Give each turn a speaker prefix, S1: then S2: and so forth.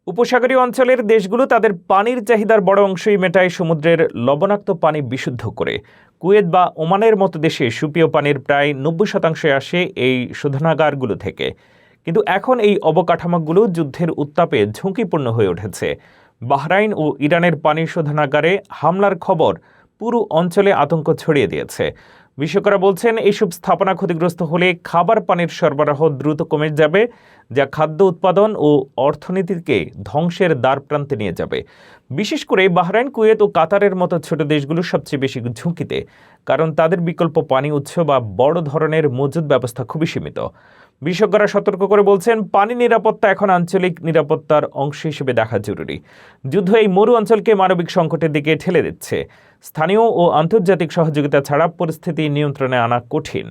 S1: উপসাগরীয় অঞ্চলের দেশগুলো তাদের পানির চাহিদার বড় অংশই মেটায় সমুদ্রের লবণাক্ত পানি বিশুদ্ধ করে। কুয়েত বা ওমানের মতো দেশে সুপেয় পানির প্রায় ৯০% আসে এই শোধনাগারগুলো থেকে। কিন্তু এখন এই অবকাঠামোগুলো যুদ্ধের উত্তাপে ঝুঁকিপূর্ণ হয়ে উঠেছে। বাহরাইন ও ইরানের পানি শোধনাগারে হামলার খবর পুরো অঞ্চলে আতঙ্ক ছড়িয়ে দিয়েছে। বিশেষজ্ঞরা বলছেন, এইসব স্থাপনা ক্ষতিগ্রস্ত হলে খাবার পানির সরবরাহ দ্রুত কমে যাবে, যা খাদ্য উৎপাদন ও অর্থনীতিকে ধ্বংসের দ্বারপ্রান্তে নিয়ে যাবে। বিশেষ করে বাহরাইন, কুয়েত ও কাতারের মতো ছোট দেশগুলো সবচেয়ে বেশি ঝুঁকিতে, কারণ তাদের বিকল্প পানি উৎস বা বড় ধরনের মজুদ ব্যবস্থা খুবই সীমিত। বিশেষজ্ঞরা সতর্ক করে বলছেন, পানি নিরাপত্তা এখন আঞ্চলিক নিরাপত্তার অংশ হিসেবে দেখা জরুরি। যুদ্ধ এই মরু অঞ্চলকে মানবিক সংকটের দিকে ঠেলে দিচ্ছে। স্থানীয় ও আন্তর্জাতিক সহযোগিতা ছাড়া পরিস্থিতি নিয়ন্ত্রণে আনা কঠিন।